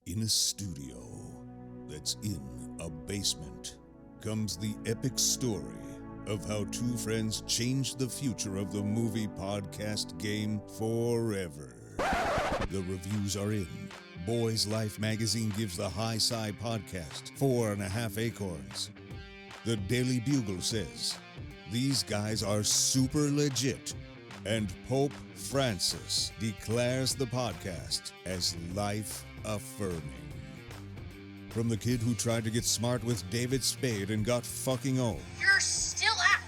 In a studio that's in a basement comes the epic story of how two friends changed the future of the movie podcast game forever. The reviews are in. Boys Life magazine gives the High Sci podcast 4.5 acorns. The Daily Bugle says, these guys are super legit. And Pope Francis declares the podcast as life-affirming. From the kid who tried to get smart with David Spade and got fucking old. You're still out.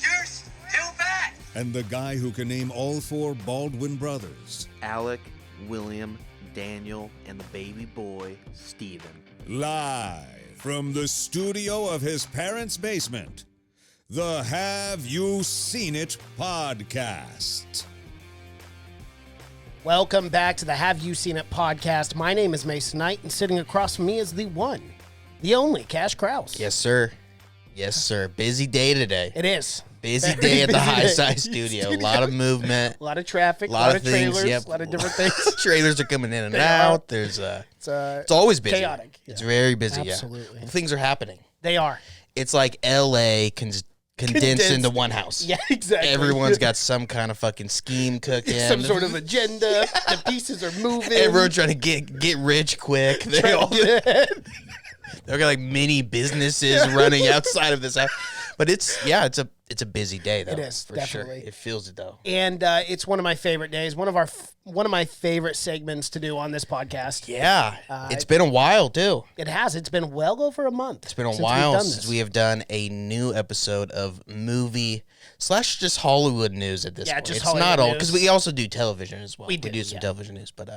You're still bad. And the guy who can name all four Baldwin brothers. Alec, William, Daniel, and the baby boy, Stephen. Live from the studio of his parents' basement. The Have You Seen It podcast. Welcome back to the Have You Seen It podcast. My name is Mason Knight, and sitting across from me is the one, the only Cash Krause. Yes, sir. Yes, sir. Busy day today. It is. Busy day at the High Sci studio. A lot of movement. A lot of traffic. A lot of things, trailers. yep. A lot of different things. Trailers are coming in and out. There's it's always busy. Chaotic. It's very busy. Absolutely. Yeah. Well, things are happening. They are. It's like L.A. Condensed into one house. Yeah, exactly. Everyone's got some kind of fucking scheme cooking. Some sort of agenda. The pieces are moving. Everyone's trying to get rich quick. They're got like mini businesses running outside of this house. But it's a busy day though. It is, for definitely. sure. It feels it though. And it's one of my favorite days. One of my favorite segments to do on this podcast. Yeah, it's been a while too. It has. It's been well over a month. It's been a while since we have done a new episode of movie / just Hollywood news at this point. Just it's Hollywood not all news. because we also do television as well. We do some television news, but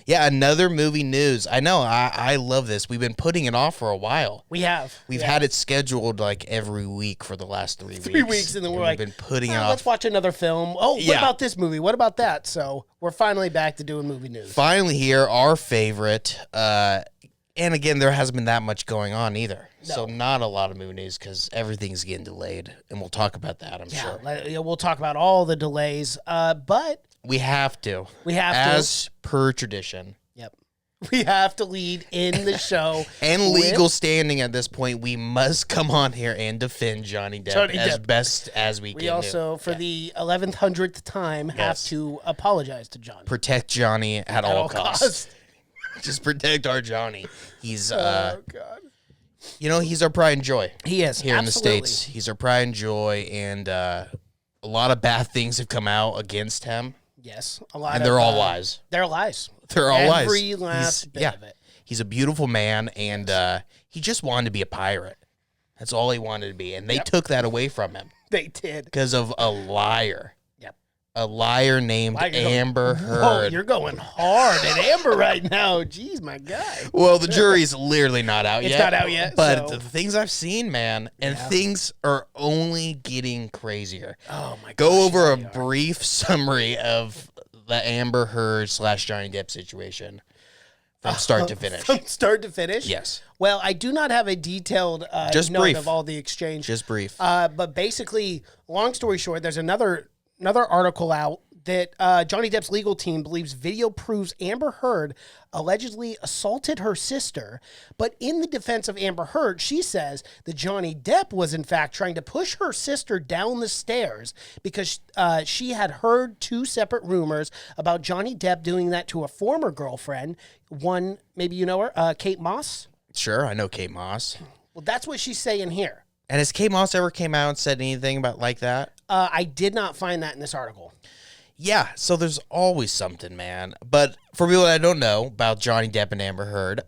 another movie news. I know. I love this. We've been putting it off for a while. We have. We've had it scheduled like every week for the last 3 weeks. 3 weeks, and then we've been putting it off. Let's watch another film. Oh, what about this movie? What about that? So we're finally back to doing movie news. Finally here, our favorite. And again, there hasn't been that much going on either. No. So not a lot of movie news because everything's getting delayed. And we'll talk about that, I'm sure. We'll talk about all the delays. But we have to. As per tradition. Yep. We have to lead in the show. And legal standing at this point, we must come on here and defend Johnny Depp as best as we can. We also, for the 1,100th time, have to apologize to Johnny. Protect Johnny at all costs. Just protect our Johnny. He's oh God. You know, he's our pride and joy. He is here in the States. He's our pride and joy, and a lot of bad things have come out against him. Yes, a lot. And they're all lies. They're lies. They're all lies. Every last bit of it. He's a beautiful man, and he just wanted to be a pirate. That's all he wanted to be, and they took that away from him. They did because of a liar. A liar named Amber Heard. Oh, you're going hard at Amber right now. Jeez, my guy. Well, the jury's literally not out yet. It's not out yet. But the things I've seen, man, and things are only getting crazier. Oh, my God. Go over a brief summary of the Amber Heard / Johnny Depp situation from start to finish. From start to finish? Yes. Well, I do not have a detailed note of all the exchange. Just brief. But basically, long story short, there's another article out that Johnny Depp's legal team believes video proves Amber Heard allegedly assaulted her sister. But in the defense of Amber Heard, she says that Johnny Depp was in fact trying to push her sister down the stairs because she had heard two separate rumors about Johnny Depp doing that to a former girlfriend. One, maybe you know her, Kate Moss. Sure, I know Kate Moss. Well, that's what she's saying here. And has Kate Moss ever came out and said anything about like that? I did not find that in this article. Yeah, so there's always something, man. But for people that don't know about Johnny Depp and Amber Heard,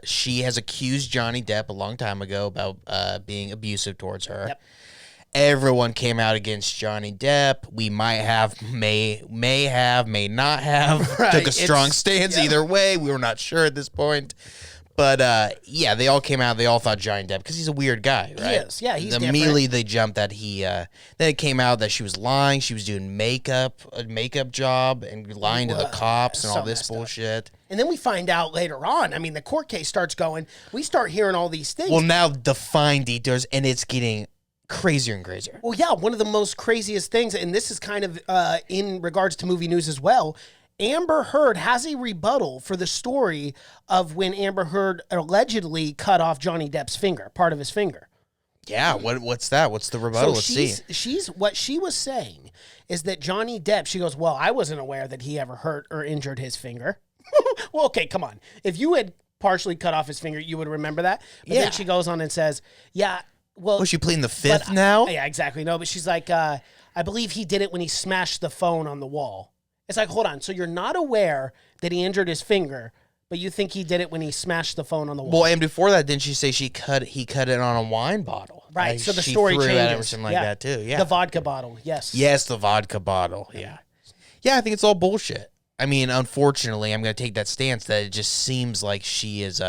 she has accused Johnny Depp a long time ago about being abusive towards her. Yep. Everyone came out against Johnny Depp. We may not have. Right. Took a strong stance either way. We were not sure at this point. But, they all came out. They all thought Johnny Depp, because he's a weird guy, right? He is. Yeah, he's immediately they jumped that then it came out that she was lying. She was doing a makeup job and lying to the cops and all this bullshit. And then we find out later on, I mean, the court case starts going. We start hearing all these things. Well, now the fine details, and it's getting crazier and crazier. Well, yeah, one of the most craziest things, and this is kind of in regards to movie news as well, Amber Heard has a rebuttal for the story of when Amber Heard allegedly cut off Johnny Depp's finger, part of his finger. Yeah, what's that? What's the rebuttal? Let's see. She's what she was saying is that Johnny Depp, she goes, well, I wasn't aware that he ever hurt or injured his finger. Well, okay, come on. If you had partially cut off his finger, you would remember that. But then she goes on and says, yeah, well. Was she pleading the fifth now? Yeah, exactly. No, but she's like, I believe he did it when he smashed the phone on the wall. It's like, hold on. So you're not aware that he injured his finger, but you think he did it when he smashed the phone on the wall. Well, and before that, didn't she say he cut it on a wine bottle? Right. Like, so the she story threw changes. It or something like that too. Yeah. The vodka bottle. Yes. Yes, the vodka bottle. Yeah. Yeah, I think it's all bullshit. I mean, unfortunately, I'm going to take that stance that it just seems like she is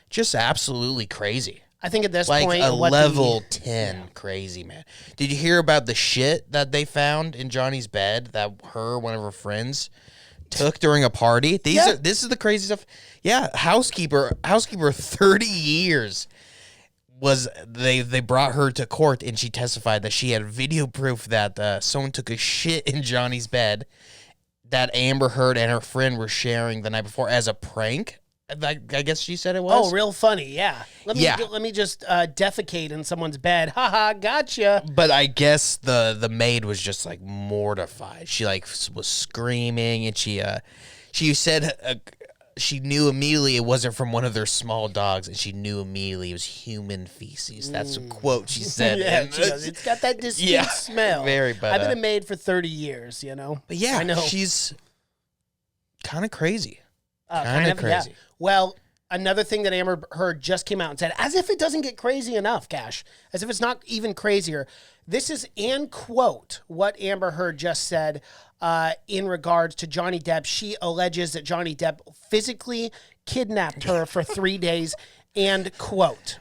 just absolutely crazy. I think at this like point, a level 10 crazy, man. Did you hear about the shit that they found in Johnny's bed that one of her friends took during a party? This is the crazy stuff. Yeah, housekeeper 30 years was they brought her to court and she testified that she had video proof that someone took a shit in Johnny's bed that Amber Heard and her friend were sharing the night before as a prank. I guess she said it was. Oh, real funny, yeah. Let me just defecate in someone's bed. Haha, gotcha. But I guess the maid was just like mortified. She like was screaming, and she said she knew immediately it wasn't from one of their small dogs, and she knew immediately it was human feces. That's a quote she said. Yeah, she does. It's got that distinct smell. Very. But I've been a maid for 30 years, you know. But yeah, I know. She's kind of crazy. Kind of crazy. Yeah. Well, another thing that Amber Heard just came out and said, as if it doesn't get crazy enough, Cash, as if it's not even crazier. This is, and quote, what Amber Heard just said in regards to Johnny Depp. She alleges that Johnny Depp physically kidnapped her for 3 days, and quote,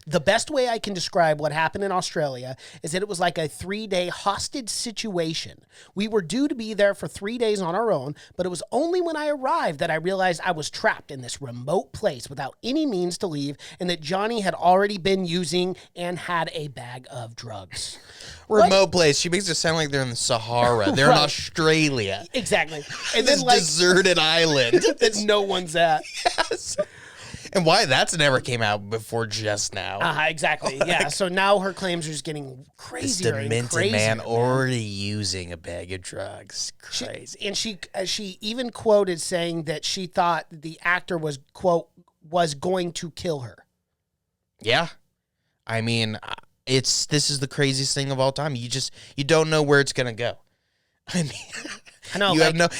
the best way I can describe what happened in Australia is that it was like a 3-day hostage situation. We were due to be there for 3 days on our own, but it was only when I arrived that I realized I was trapped in this remote place without any means to leave, and that Johnny had already been using and had a bag of drugs. Remote place. She makes it sound like they're in the Sahara. They're in Australia. Exactly. And this then, like, deserted island that no one's at. Yes. And why that's never came out before just now. Exactly. Yeah. So now her claims are just getting crazier this and demented crazier. man already using a bag of drugs. Crazy. She even quoted saying that she thought the actor was, quote, was going to kill her. Yeah. I mean, this is the craziest thing of all time. You don't know where it's gonna go. I mean, I know.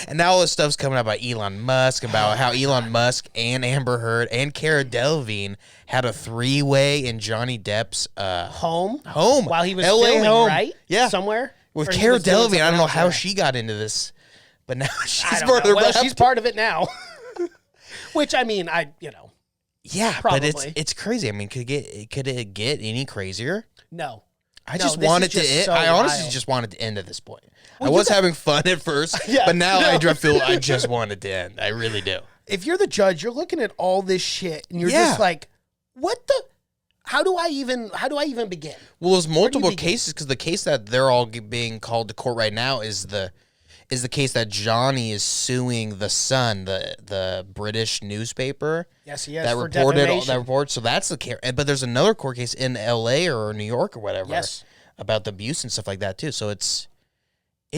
And now all this stuff's coming out by Elon Musk about how Elon Musk and Amber Heard and Cara Delevingne had a 3-way in Johnny Depp's home while he was LA filming, home. right? Yeah, somewhere with Cara Delevingne. I don't know how she got into this, but now she's part of she's part of it now. Which, I mean, yeah, probably. But it's crazy. I mean, could it get any crazier? No. I honestly just wanted to end at this point. Well, I was having fun at first, but now I feel I just wanted to end. I really do. If you're the judge, you're looking at all this shit, and you're just like, what the? How do I even begin? Well, there's multiple cases, because the case that they're all being called to court right now is the case that Johnny is suing the Sun, the British newspaper. Yes, he is. That reported all that report. So that's the case. But there's another court case in L.A. or New York or whatever. Yes. About the abuse and stuff like that too. So it's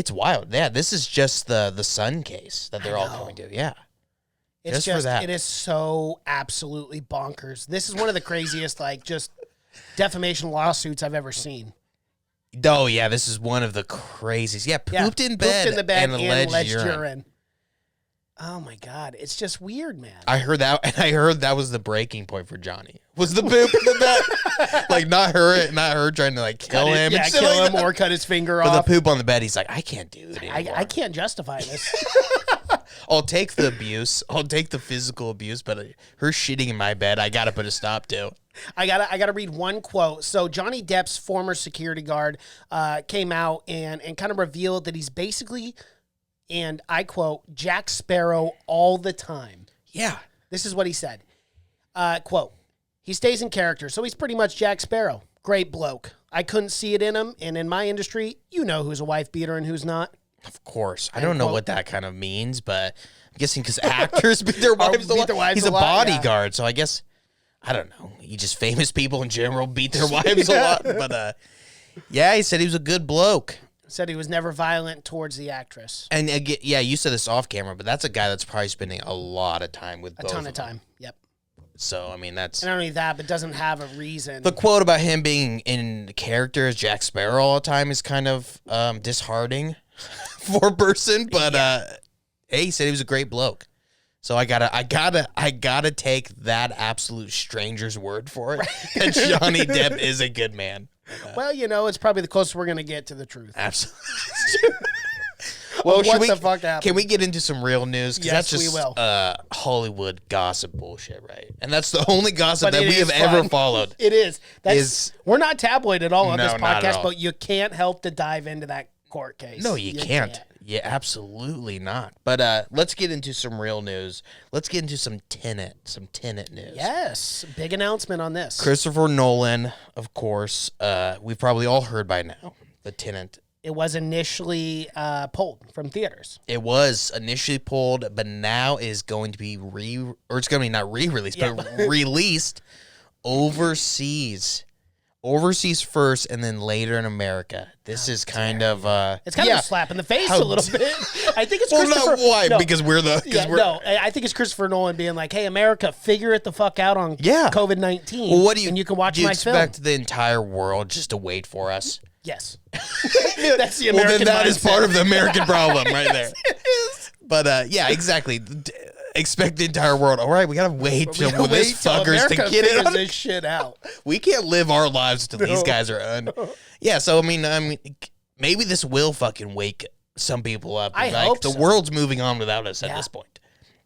wild. Yeah, this is just the Sun case that they're all coming to. Yeah. It's just for that. It is so absolutely bonkers. This is one of the craziest, just defamation lawsuits I've ever seen. Oh yeah, this is one of the craziest. Yeah, pooped in bed and alleged urine. Oh my God, it's just weird, man. I heard that was the breaking point for Johnny. Was the poop in the bed? Like not her trying to kill him. Yeah, kill him or cut his finger off. But the poop on the bed, he's like, I can't do it anymore. I can't justify this. I'll take the abuse. I'll take the physical abuse, but her shitting in my bed, I gotta put a stop to. I gotta read one quote. So Johnny Depp's former security guard came out and kind of revealed that he's basically, and I quote, Jack Sparrow all the time. Yeah. This is what he said. Quote, he stays in character, so he's pretty much Jack Sparrow. Great bloke. I couldn't see it in him, and in my industry, you know who's a wife beater and who's not. Of course. I don't know what that kind of means, but I'm guessing because actors beat their wives a lot. He's a bodyguard, so I guess, I don't know. Just famous people in general beat their wives a lot. But yeah, he said he was a good bloke. Said he was never violent towards the actress. And again, yeah, you said this off camera, but that's a guy that's probably spending a lot of time with both. A ton of time. Yep. So, I mean, that's... And not only that, but doesn't have a reason. The quote about him being in character as Jack Sparrow all the time is kind of disheartening for a person, but hey, he said he was a great bloke. So I gotta take that absolute stranger's word for it. That Johnny Depp is a good man. Well, it's probably the closest we're gonna get to the truth. Absolutely. Well, what the fuck happened? Can we get into some real news? Yes, that's just, we will. Hollywood gossip bullshit, right? And that's the only gossip that we have fun. ever followed. It is. We're not tabloid at all on this podcast, but you can't help to dive into that court case. No, you can't. Yeah, absolutely not. But let's get into some real news. Let's get into some Tenet news. Yes, big announcement on this. Christopher Nolan, of course. We've probably all heard by now. The Tenet. It was initially pulled from theaters. It was initially pulled, but now is going to be it's going to be not re-released, but released overseas. Overseas first, and then later in America. This is kind of it's kind of a slap in the face a little bit. I think it's Christopher. Because we're the. No, I think it's Christopher Nolan being like, "Hey, America, figure it the fuck out on COVID-19. Well, what do you? And you can watch my film." Do you expect the entire world just to wait for us? Yes. That's the American. Well, then that mindset. is part of the American problem, right there. But yeah, exactly. Expect the entire world. All right, we gotta wait till these fuckers to get it. This shit out. We can't live our lives until these guys are on. Yeah, so I mean, maybe this will fucking wake some people up. I hope the world's moving on without us at this point.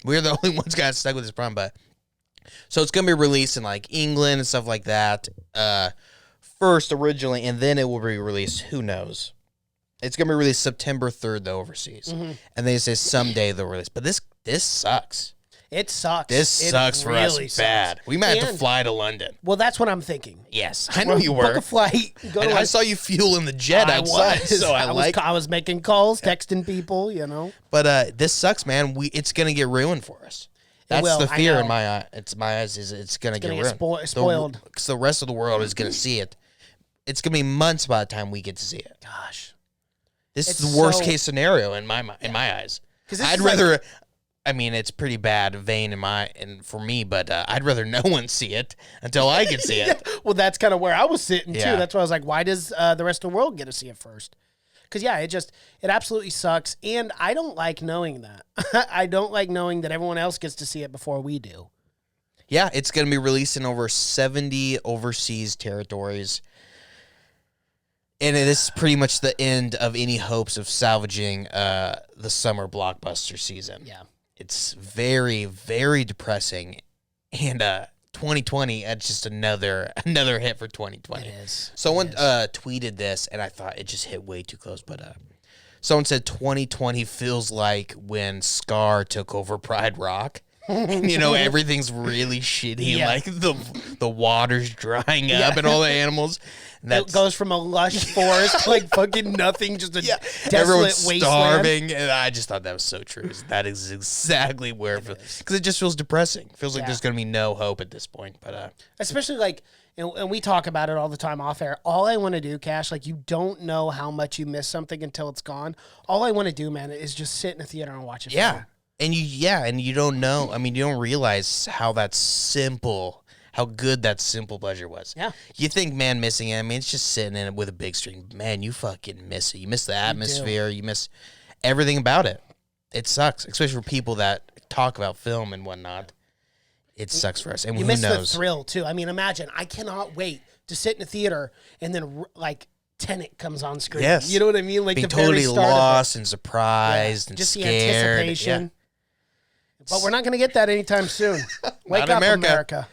We're the only ones got stuck with this problem. But so it's gonna be released in like England and stuff like that. First originally, and then it will be released. Who knows? It's gonna be released September 3rd, though, overseas, and they say someday they'll release. But this sucks. It sucks. This sucks for us bad. We might have to fly to London. Well, that's what I'm thinking. Yes, I know you were. Book a flight. Go I saw you fueling the jet outside. So I was making calls, texting people. But this sucks, man. It's gonna get ruined for us. That's the fear in my eye. It's my eyes. Is it's gonna get ruined. Spoiled. Because the rest of the world is gonna see it. It's gonna be months by the time we get to see it. Gosh, this is the worst case scenario in my eyes. I'd rather. I mean, it's pretty bad vein for me, but I'd rather no one see it until I can see it. Well, that's kind of where I was sitting too. That's why I was like, why does the rest of the world get to see it first? Because it absolutely sucks, and I don't like knowing that. I don't like knowing that everyone else gets to see it before we do. Yeah, it's going to be released in over 70 overseas territories. And it is pretty much the end of any hopes of salvaging the summer blockbuster season. Yeah. It's very, very depressing. And 2020, it's just another hit for 2020. It is. Someone tweeted this, and I thought it just hit way too close. But someone said 2020 feels like when Scar took over Pride Rock. Everything's really shitty. Yeah. Like the water's drying up and all the animals. It goes from a lush forest to like fucking nothing, just a desolate everyone's wasteland. Starving. And I just thought that was so true. That is exactly where it feels. Because it just feels depressing. It feels like there's going to be no hope at this point. But especially like, and we talk about it all the time off air. All I want to do, Cash, like you don't know how much you miss something until it's gone. All I want to do, man, is just sit in a theater and watch it. Yeah. And you don't know. I mean, you don't realize how good that simple pleasure was. Yeah. You think, man, missing it. I mean, it's just sitting in it with a big screen. Man, you fucking miss it. You miss the atmosphere. You miss everything about it. It sucks, especially for people that talk about film and whatnot. It sucks for us. And you who miss knows? the thrill, too. I mean, imagine. I cannot wait to sit in a theater and then, like, Tenet comes on screen. Yes. You know what I mean? Like being the very totally start lost and surprised and just scared. The anticipation. Yeah. But we're not going to get that anytime soon. Wake up, America.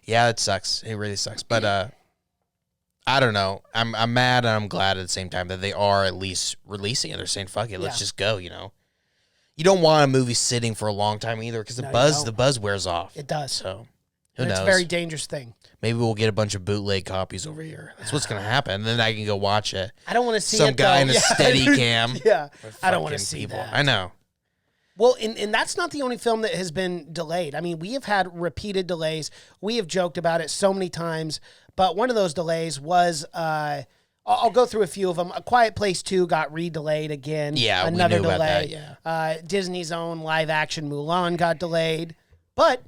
Yeah, it sucks. It really sucks. But I don't know. I'm mad and I'm glad at the same time that they are at least releasing it. They're saying, fuck it, let's just go, You don't want a movie sitting for a long time either because the buzz wears off. It does. So Who knows? It's a very dangerous thing. Maybe we'll get a bunch of bootleg copies over here. That's what's going to happen. And then I can go watch it. I don't want to see Some it, guy though. in a steady cam. Yeah, with I don't want to fucking see people. that. I know. Well, and that's not the only film that has been delayed. I mean, we have had repeated delays. We have joked about it so many times, but one of those delays was, I'll go through a few of them. A Quiet Place 2 got re-delayed again. Yeah, another we knew delay. about that, yeah. Disney's own live-action Mulan got delayed, but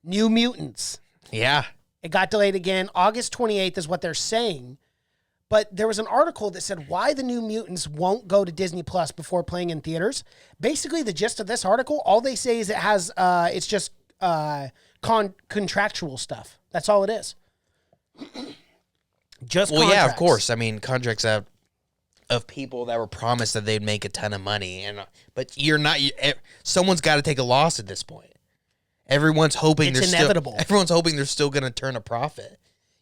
New Mutants, Yeah. it got delayed again. August 28th is what they're saying. But there was an article that said why the New Mutants won't go to Disney Plus before playing in theaters. Basically, the gist of this article, all they say is it has, it's just contractual stuff. That's all it is. Just Well, yeah, of contracts. course. I mean, contracts of people that were promised that they'd make a ton of money, but you're not. Someone's got to take a loss at this point. Everyone's hoping It's inevitable. Everyone's hoping they're still going to turn a profit.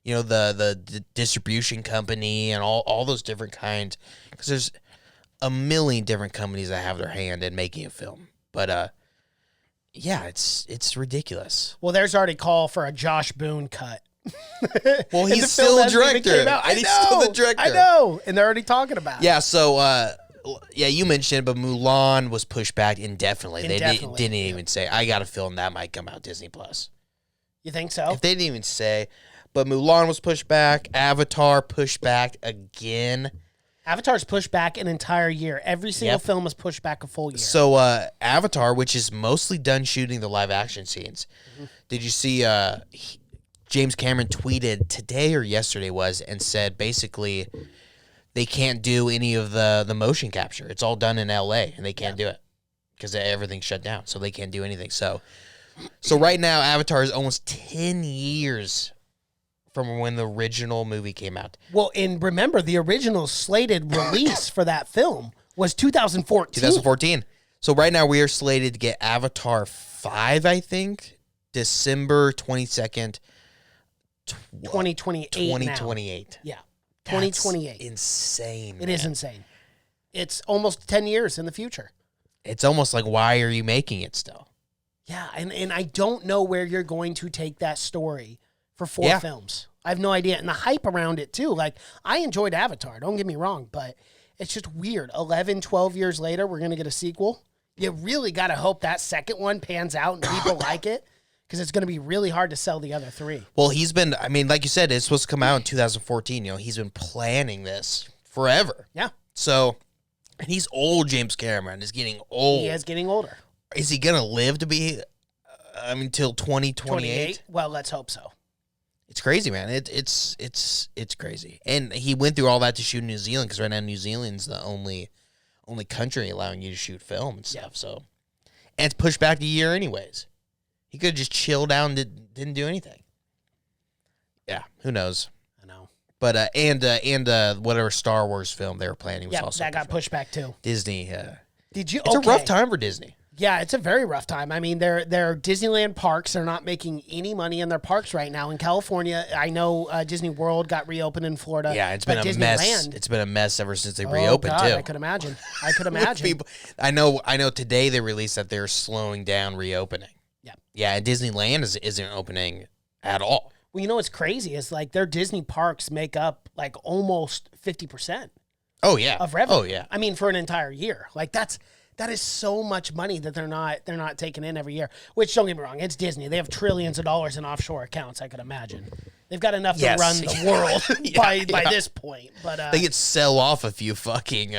You know, the distribution company and all those different kinds, because there's a million different companies that have their hand in making a film. But yeah, it's ridiculous. Well, there's already call for a Josh Boone cut. Well, And he's the still film the hasn't even director. came out. And he's still the director. I know, and they're already talking about it. Yeah, so yeah, you mentioned, but Mulan was pushed back indefinitely. Indefinitely, They didn't even say. I got a film that might come out Disney Plus. You think so? If they didn't even say, but Mulan was pushed back. Avatar pushed back again. Avatar's pushed back an entire year. Every single Yep. film is pushed back a full year. So Avatar, which is mostly done shooting the live action scenes. Did you see? James Cameron tweeted today or yesterday and said basically they can't do any of the motion capture. It's all done in L.A. and they can't do it because everything's shut down, so they can't do anything. So right now, Avatar is almost 10 years from when the original movie came out. Well, and remember, the original slated release for that film was 2014. 2014. So right now we are slated to get Avatar 5, I think, December 22nd, 2028 now. 2028. Yeah, That's 2028. insane. It is insane. It's almost 10 years in the future. It's almost like, why are you making it still? Yeah, and I don't know where you're going to take that story for 4 films. I have no idea. And the hype around it, too. Like, I enjoyed Avatar, don't get me wrong, but it's just weird. 11, 12 years later, we're going to get a sequel. You really got to hope that second one pans out and people like it, because it's going to be really hard to sell the other 3. Well, he's been, I mean, like you said, it's supposed to come out in 2014. You know, he's been planning this forever. Yeah. So, and he's old, James Cameron. He's getting old. He is getting older. Is he going to live to be, till 2028? 28? Well, let's hope so. It's crazy, man. It's crazy. And he went through all that to shoot in New Zealand, because right now New Zealand's the only country allowing you to shoot film and stuff. So, and it's pushed back a year anyways. He could have just chilled out and didn't do anything. Yeah, who knows? I know. But and whatever Star Wars film they were planning was Yeah, also that got pushed back too. Disney. Did you? It's a rough time for Disney. Yeah, it's a very rough time. I mean, their Disneyland parks are not making any money in their parks right now. In California, I know Disney World got reopened in Florida. Yeah, it's been a mess. It's been a mess ever since they reopened God, too. I could imagine. I could imagine. People, I know. Today they released that they're slowing down reopening. Yeah. Yeah, and Disneyland isn't opening at all. Well, you know what's crazy is like their Disney parks make up like almost 50% Oh yeah. of revenue. Oh yeah. I mean, for an entire year, like that is so much money that they're not taking in every year. Which, don't get me wrong, it's Disney. They have trillions of dollars in offshore accounts. I could imagine they've got enough to run the world by this point. But They could sell off a few fucking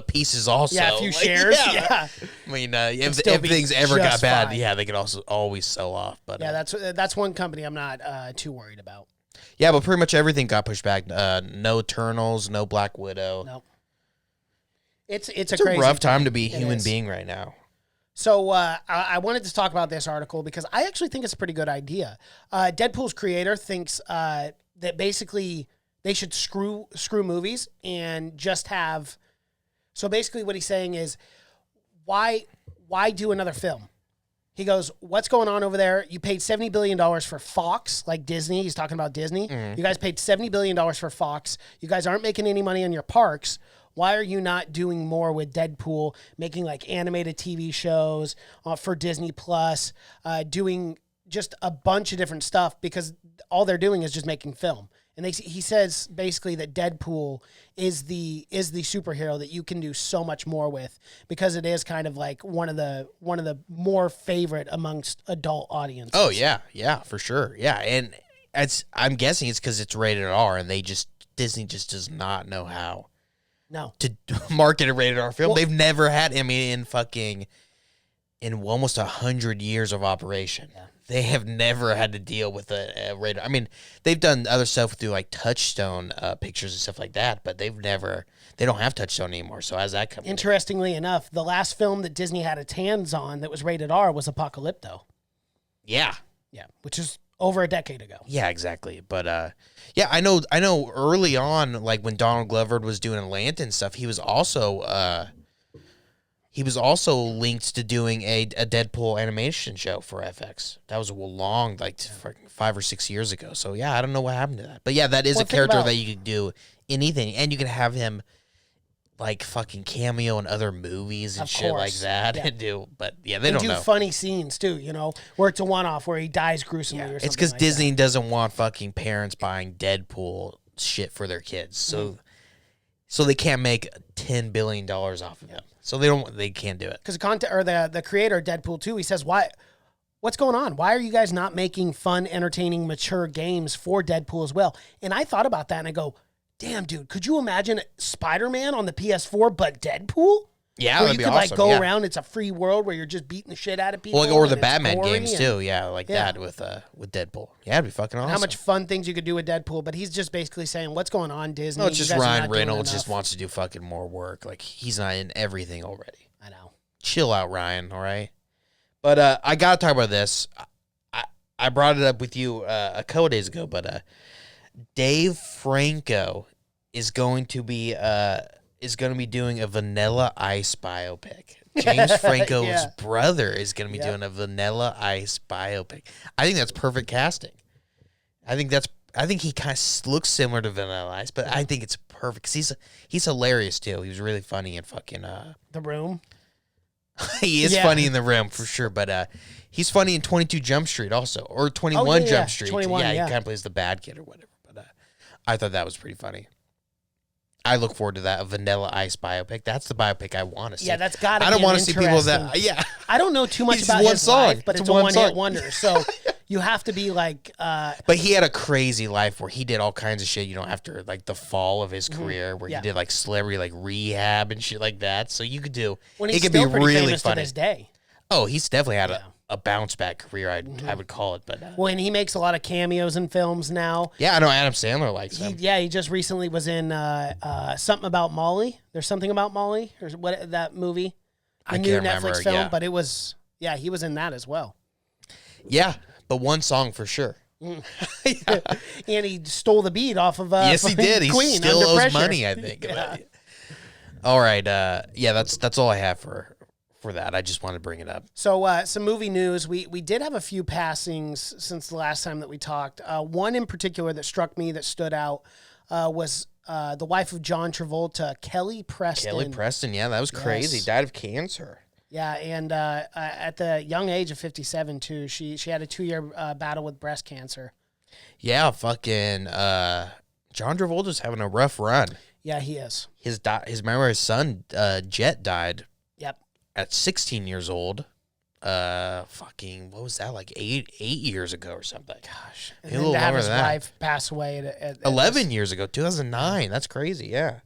pieces also. yeah, a few shares. Yeah. I mean, if still be things ever got just bad, fine. yeah, they could also always sell off. But Yeah, that's one company I'm not too worried about. yeah, but pretty much everything got pushed back. No Eternals, no Black Widow. No. It's a It's crazy a rough time thing. to be a It human is. being right now. So I wanted to talk about this article because I actually think it's a pretty good idea. Deadpool's creator thinks that basically they should screw movies and just have. So basically, what he's saying is, why do another film? He goes, what's going on over there? You paid $70 billion for Fox, like Disney. He's talking about Disney. You guys paid $70 billion for Fox. You guys aren't making any money on your parks. why are you not doing more with Deadpool, making like animated TV shows for Disney Plus, doing just a bunch of different stuff, because all they're doing is just making film. And he says basically that Deadpool is the superhero that you can do so much more with, because it is kind of like one of the more favorite amongst adult audiences. Oh yeah, for sure. Yeah, and I'm guessing it's because it's rated R, and Disney just does not know how to market a rated R film. Well, they've never had. I mean, in almost 100 years of operation. Yeah. They have never had to deal with a rated. I mean, they've done other stuff through like Touchstone pictures and stuff like that, but they don't have Touchstone anymore. So how's that coming? Interestingly enough, the last film that Disney had its hands on that was rated R was Apocalypto. Yeah, which is over a decade ago. Yeah, exactly. But yeah, I know. Early on, like when Donald Glover was doing Atlanta and stuff, he was also linked to doing a Deadpool animation show for FX. That was a long, like 5 or 6 years ago. So yeah, I don't know what happened to that. But yeah, that is a character that you could do anything, and you can have him like fucking cameo in other movies and shit like that. Yeah. But yeah, they don't know. Funny scenes too, where it's a one-off where he dies gruesomely or something. It's because Disney doesn't want fucking parents buying Deadpool shit for their kids. So they can't make $10 billion off of him. So they can't do it. Because the creator of Deadpool 2, he says, what's going on? Why are you guys not making fun, entertaining, mature games for Deadpool as well? And I thought about that and I go, damn, dude, could you imagine Spider-Man on the PS4 but Deadpool? Yeah, where that'd you be could awesome. go around, it's a free world where you're just beating the shit out of people. Or the Batman games too, that with Deadpool. Yeah, it'd be fucking awesome. How much fun things you could do with Deadpool, but he's just basically saying, what's going on, Disney? No, it's just Ryan Reynolds just wants to do fucking more work. Like, he's not in everything already. I know. Chill out, Ryan, all right? But I gotta talk about this. I brought it up with you a couple days ago, but Dave Franco is going to be doing a Vanilla Ice biopic. James Franco's brother is going to be doing a Vanilla Ice biopic. I think that's perfect casting. I think he kind of looks similar to Vanilla Ice, but I think it's perfect because he's hilarious too. He was really funny in fucking The Room. He is funny in The Room for sure, but he's funny in 22 Jump Street also, or 21 Jump Street. 21, he kind of plays the bad kid or whatever. But I thought that was pretty funny. I look forward to that, a Vanilla Ice biopic. That's the biopic I want to see. Yeah, that's got to be I don't want to see people that. Yeah, I don't know too much about his life, but it's a one-hit wonder. So you have to be like. But he had a crazy life where he did all kinds of shit. After like the fall of his career, where he did like celebrity like rehab and shit like that. So you could do. It could be really funny. To this day. Oh, he's definitely had a bounce back career. I would call it, but and he makes a lot of cameos in films now. Yeah, I know Adam Sandler likes him. He just recently was in something about Molly. There's something about Molly, or what that movie? I can't remember. Netflix film, but it was he was in that as well. Yeah, but one song for sure. And he stole the beat off of yes, he did. He Queen, still owes pressure. money, I think. All right, that's all I have for that. I just wanted to bring it up. So some movie news. We did have a few passings since the last time that we talked. One in particular that struck me, that stood out, was the wife of John Travolta, Kelly Preston. Kelly Preston, yeah, that was crazy. Yes. Died of cancer. Yeah, and at the young age of 57 too, she had a 2-year battle with breast cancer. Yeah, fucking John Travolta's having a rough run. Yeah, he is. His son Jet died. Yep. At 16 years old, fucking, what was that, like 8 years ago or something? Gosh. And then to have his wife pass away at 11 years ago, 2009. That's crazy, yeah.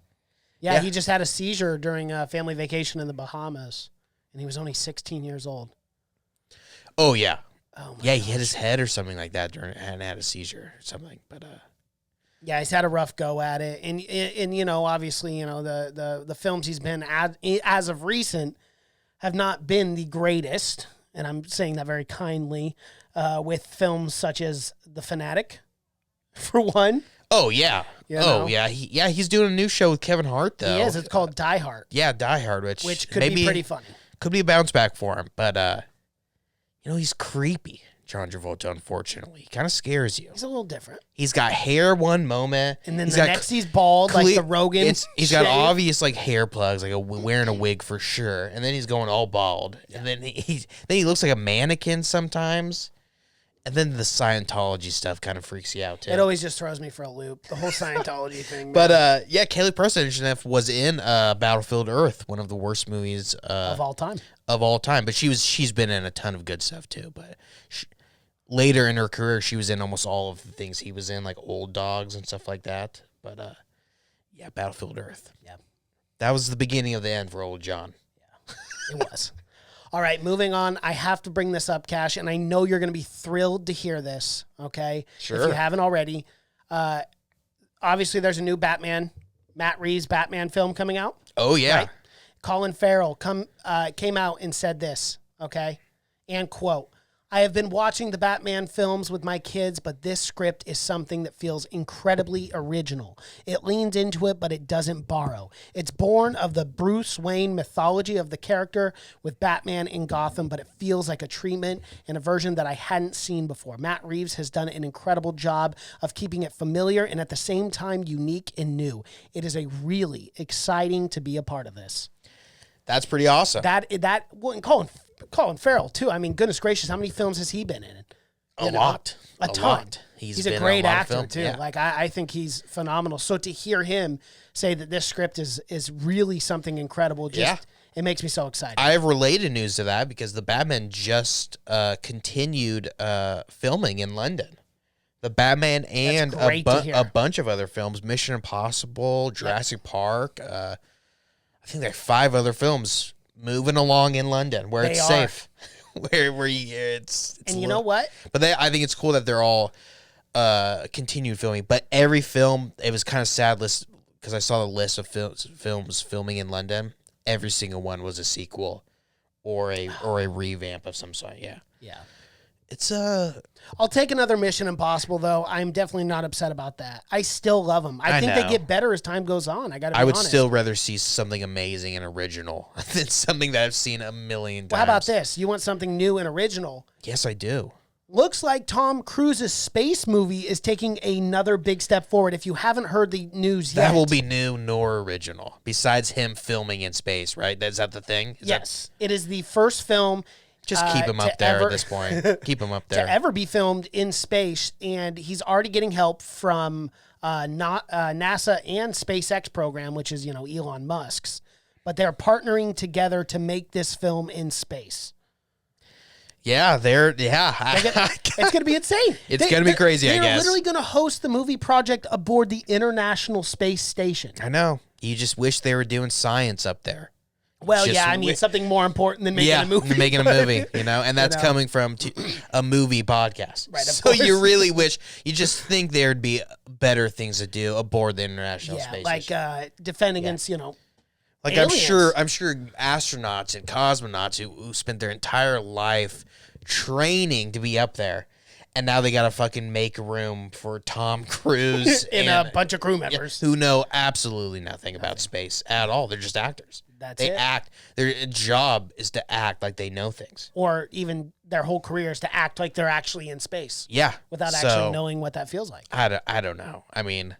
Yeah, he just had a seizure during a family vacation in the Bahamas, and he was only 16 years old. Oh, yeah. Oh, yeah, he hit his head or something like that and had a seizure or something, but... Yeah, he's had a rough go at it, and obviously, the films he's been as of recent have not been the greatest, and I'm saying that very kindly, with films such as The Fanatic, for one. Oh, yeah. He's doing a new show with Kevin Hart, though. He is. It's called Die Hard. Yeah, Die Hard, which could be pretty funny. Could be a bounce back for him, but, he's creepy. John Travolta, unfortunately. He kind of scares you. He's a little different. He's got hair one moment. And then next he's bald, like the Rogan. He's got obvious like hair plugs, like wearing a wig for sure. And then he's going all bald. Yeah. And then he looks like a mannequin sometimes. And then the Scientology stuff kind of freaks you out too. It always just throws me for a loop, the whole Scientology thing. But yeah, Kelly Preston was in Battlefield Earth, one of the worst movies of all time. But she's been in a ton of good stuff too. But later in her career, she was in almost all of the things he was in, like Old Dogs and stuff like that. But yeah, Battlefield Earth. Yeah, that was the beginning of the end for old John. Yeah, it was. All right, moving on. I have to bring this up, Cash, and I know you're going to be thrilled to hear this, okay? Sure. If you haven't already. Obviously, there's a new Batman, Matt Reeves Batman film coming out. Oh, yeah. Right? Colin Farrell came out and said this, okay? And quote, I have been watching the Batman films with my kids, but this script is something that feels incredibly original. It leans into it, but it doesn't borrow. It's born of the Bruce Wayne mythology of the character with Batman in Gotham, but it feels like a treatment and a version that I hadn't seen before. Matt Reeves has done an incredible job of keeping it familiar and at the same time unique and new. It is a really exciting to be a part of this. That's pretty awesome. Well, and Colin Farrell too. I mean, goodness gracious, how many films has he been in? A lot. A ton. He's a great actor too. Yeah. Like I think he's phenomenal. So to hear him say that this script is really something incredible, it makes me so excited. I have related news to that because the Batman just continued filming in London. The Batman and a bunch of other films, Mission Impossible, Jurassic Park. I think there are 5 other films moving along in London where it's safe, where it's and you know what? But I think it's cool that they're all continued filming. But every film, it was kind of sad list because I saw the list of films filming in London. Every single one was a sequel or a revamp of some sort. Yeah, yeah. It's I'll take another Mission Impossible though. I'm definitely not upset about that. I still love them. I think they get better as time goes on. I would still rather see something amazing and original than something that I've seen a million times. Well, how about this? You want something new and original? Yes, I do. Looks like Tom Cruise's space movie is taking another big step forward. If you haven't heard the news yet. That will be new nor original. Besides him filming in space, right? Is that the thing? Yes. It is the first film. Just keep him up there at this point. Keep him up there. To ever be filmed in space, and he's already getting help from NASA and SpaceX program, which is, Elon Musk's. But they're partnering together to make this film in space. Yeah, it's going to be insane. It's going to be crazy, I guess. They're literally going to host the movie project aboard the International Space Station. I know. You just wish they were doing science up there. Well, something more important than making a movie. Making a movie, and that's coming from a movie podcast. Right, so course. You really wish, you just think there'd be better things to do aboard the International Space Station. Like defend against, like aliens. I'm sure astronauts and cosmonauts who spent their entire life training to be up there, and now they got to fucking make room for Tom Cruise and a bunch of crew members who know absolutely nothing about space at all. They're just actors. They act. Their job is to act like they know things. Or even their whole career is to act like they're actually in space. Yeah. Without actually knowing what that feels like. I don't know. I mean,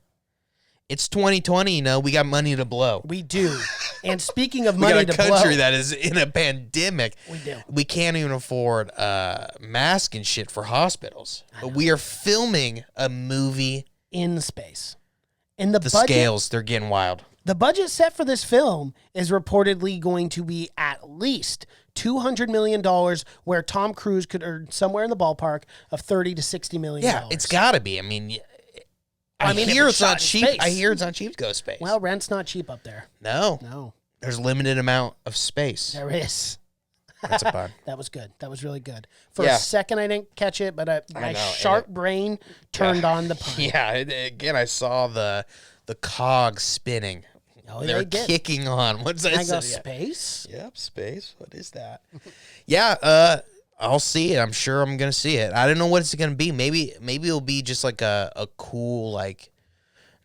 it's 2020, we got money to blow. We do. And speaking of money to blow. We got a country that is in a pandemic. We do. We can't even afford masks and shit for hospitals. But we are filming a movie in space. And the budget, scales, they're getting wild. The budget set for this film is reportedly going to be at least $200 million, where Tom Cruise could earn somewhere in the ballpark of $30 to $60 million. Yeah, it's got to be. I hear it's not cheap. I hear it's not cheap to go to space. Well, rent's not cheap up there. No. There's a limited amount of space. There is. That's a pun. That was good. That was really good. For a second, I didn't catch it, but my sharp brain turned on the pun. Yeah, again, I saw the cogs spinning. Oh, they're kicking on. What's that? I go, space? Yep, space. What is that? Yeah, I'll see it. I'm sure I'm gonna see it. I don't know what it's gonna be. Maybe it'll be just like a cool, like,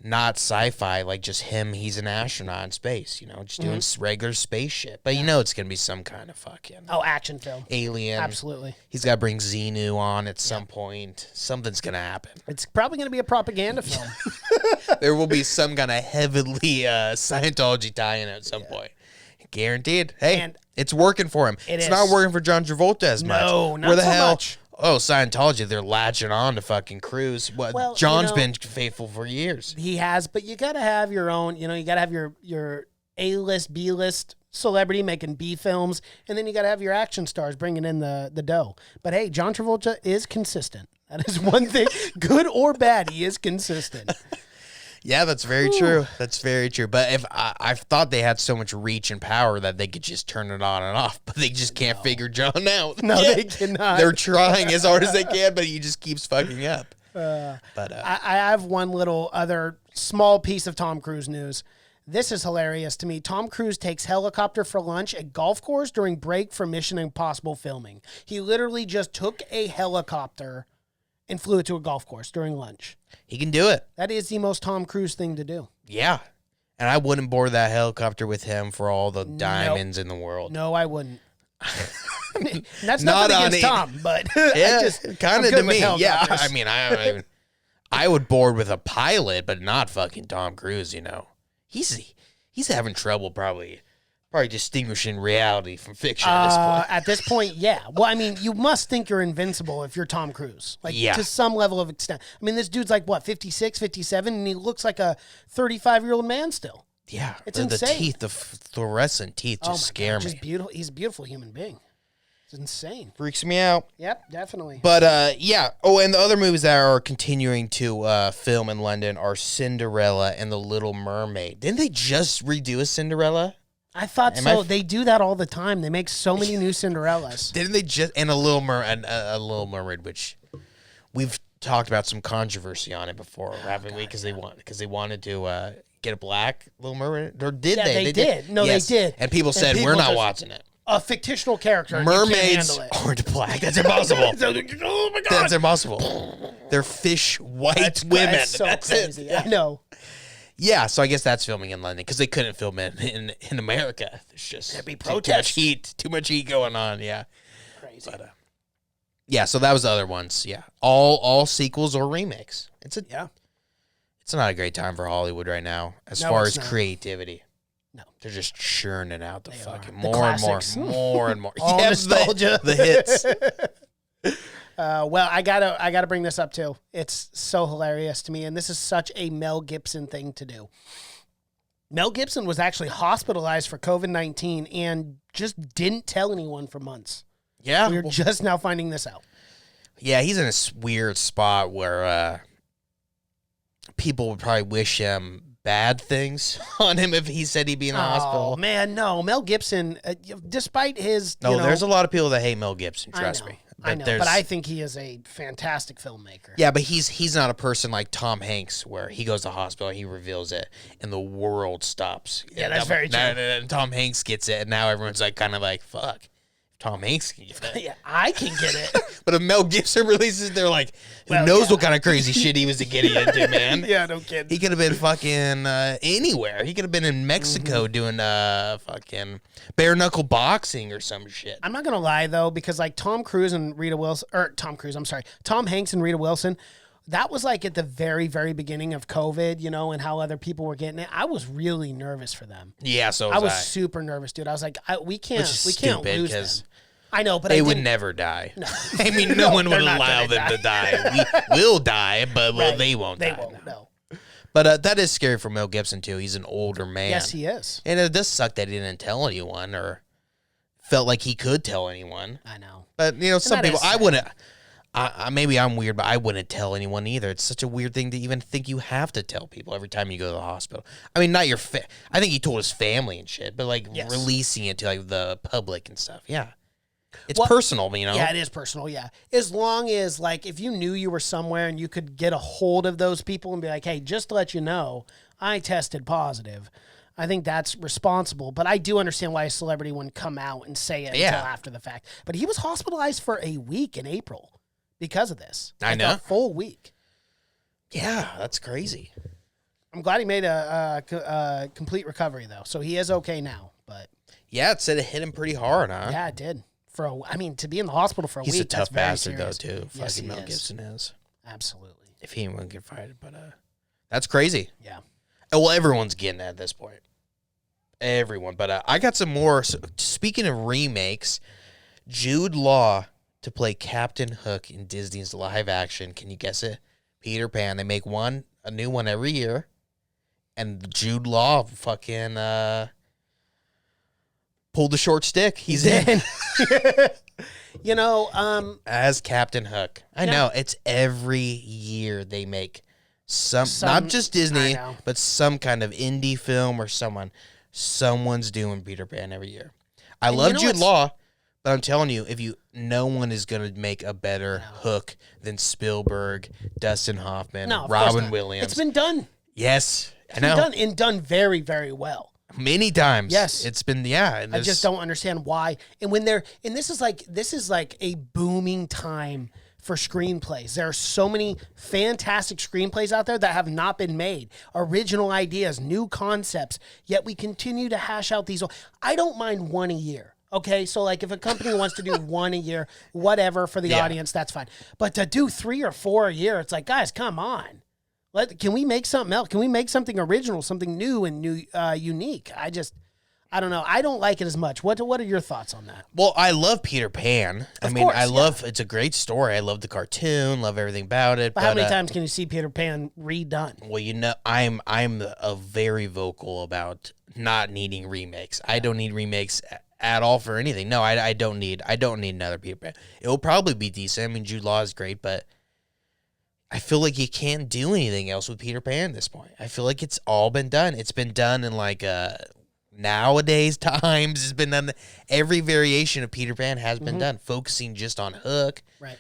not sci-fi, like just him. He's an astronaut in space, just doing regular space shit. But it's gonna be some kind of fucking action film, alien. Absolutely. He's got to bring Xenu on at some point. Something's gonna happen. It's probably gonna be a propaganda film. There will be some kind of heavily Scientology tie-in at some point. Guaranteed. Hey, And it's working for him. It's not working for John Travolta as much. No, not Where the so hell? much. Oh, Scientology, they're latching on to fucking Cruise. Well, John's been faithful for years. He has, but you got to have your own, you got to have your A-list, B-list celebrity making B films, and then you got to have your action stars bringing in the dough. But hey, John Travolta is consistent. That is one thing, good or bad, he is consistent. Yeah, that's very true. That's very true. But if I've thought they had so much reach and power that they could just turn it on and off, but they just can't figure John out. No, they cannot. They're trying as hard as they can, but he just keeps fucking up. I have one little other small piece of Tom Cruise news. This is hilarious to me. Tom Cruise takes helicopter for lunch at golf course during break for Mission Impossible filming. He literally just took a helicopter and flew it to a golf course during lunch. He can do it. That is the most Tom Cruise thing to do. Yeah. And I wouldn't board that helicopter with him for all the diamonds in the world. No, I wouldn't. That's Not nothing on against it. Tom, but Yeah, kind of to me. Yeah, helicopters. I mean, I would board with a pilot, but not fucking Tom Cruise. He's having trouble probably distinguishing reality from fiction at this point. At this point, yeah. Well, I mean, you must think you're invincible if you're Tom Cruise. To some level of extent. I mean, this dude's like, 56, 57, and he looks like a 35-year-old man still. Yeah. It's the insane. teeth, the fluorescent teeth just scare me. Just beautiful. He's a beautiful human being. It's insane. Freaks me out. Yep, definitely. But, yeah. Oh, and the other movies that are continuing to film in London are Cinderella and The Little Mermaid. Didn't they just redo a Cinderella? I thought they do that all the time. They make so many new Cinderellas. Didn't they just and a Little Mermaid, which we've talked about some controversy on it before, haven't we? Because they wanted to get a black Little Mermaid, or did they? They did. No, Yes. they did. And people said we're not watching it. A fictional character. Mermaids You can't handle aren't black. That's impossible. oh my God. That's impossible. They're fish white women. That's so That's crazy. it. Yeah. I know. Yeah, so I guess that's filming in London because they couldn't film it in America. There's just There'd be too much protests. too much heat going on. Yeah. Crazy. But, yeah, so that was the other ones. Yeah, all sequels or remakes. It's not a great time for Hollywood right now as far as creativity. No, they're just churning out the fucking The more and classics. more and more. All nostalgia. The hits. Well, I gotta bring this up too. It's so hilarious to me, and this is such a Mel Gibson thing to do. Mel Gibson was actually hospitalized for COVID-19 and just didn't tell anyone for months. Yeah, We're just now finding this out. yeah, he's in a weird spot where people would probably wish him bad things on him if he said he'd be in the hospital. Oh man, no, Mel Gibson, despite his There's a lot of people that hate Mel Gibson. Trust me. I know, but I think he is a fantastic filmmaker. Yeah, but he's not a person like Tom Hanks where he goes to hospital, he reveals it, and the world stops. Yeah, that's very true. And Tom Hanks gets it, and now everyone's like kind of like, fuck. Tom Hanks can get it. Yeah, I can get it. But if Mel Gibson releases, they're like, who knows what kind of crazy shit he was getting into, man. Yeah, no kidding. He could have been fucking anywhere. He could have been in Mexico doing fucking bare knuckle boxing or some shit. I'm not gonna lie though, because like Tom Hanks and Rita Wilson, that was like at the very, very beginning of COVID, and how other people were getting it. I was really nervous for them. Yeah, so I was super nervous, dude. I was like, we can't lose them. I know, but they would never die. No. I mean, no one would allow them to die. We will die, but they won't die. They won't, no. But that is scary for Mel Gibson, too. He's an older man. Yes, he is. And it does suck that he didn't tell anyone or felt like he could tell anyone. I know. But, some people, I wouldn't. Maybe I'm weird, but I wouldn't tell anyone either. It's such a weird thing to even think you have to tell people every time you go to the hospital. I mean, not your I think he told his family and shit, but releasing it to like the public and stuff. Yeah. It's personal, Yeah, it is personal, yeah. As long as, like, if you knew you were somewhere and you could get a hold of those people and be like, hey, just to let you know, I tested positive, I think that's responsible. But I do understand why a celebrity wouldn't come out and say it until after the fact. But he was hospitalized for a week in April because of this. I know. A full week. Yeah, that's crazy. I'm glad he made a complete recovery though, so he is okay now. But Yeah, it said it hit him pretty hard, huh? yeah, it did. To be in the hospital for a week. He's a tough that's very bastard serious. though, too. Yes, Fucking he Mel is. Gibson is. Absolutely. If he wouldn't get fired, but that's crazy. Yeah. Well, everyone's getting it at this point. Everyone. But I got some more. So, speaking of remakes, Jude Law to play Captain Hook in Disney's live action. Can you guess it? Peter Pan. They make a new one every year. And Jude Law fucking pulled the short stick. He's in. As Captain Hook. I know. It's every year they make some not just Disney, but some kind of indie film or someone's doing Peter Pan every year. I love Jude Law, but I'm telling you, no one is going to make a better Hook than Spielberg, Dustin Hoffman, Robin Williams. It's been done. Yes, I know. It's been done and done very, very well. Many times. Yes. It's been, yeah. I just don't understand why. And this is like a booming time for screenplays. There are so many fantastic screenplays out there that have not been made. Original ideas, new concepts, yet we continue to hash out these. I don't mind one a year. Okay, so like if a company wants to do one a year, whatever for the audience, that's fine. But to do 3 or 4 a year, it's like, guys, come on. Can we make something else? Can we make something original, something new and unique? I don't know. I don't like it as much. What are your thoughts on that? Well, I love Peter Pan. Of course, it's a great story. I love the cartoon, love everything about it. But how many times can you see Peter Pan redone? Well, I'm a very vocal about not needing remakes. I don't need remakes at all for anything. No, I don't need another Peter Pan. It will probably be decent. I mean, Jude Law is great, but I feel like you can't do anything else with Peter Pan at this point. I feel like it's all been done. It's been done in like nowadays times. It's been done. Every variation of Peter Pan has been done. Focusing just on Hook, right?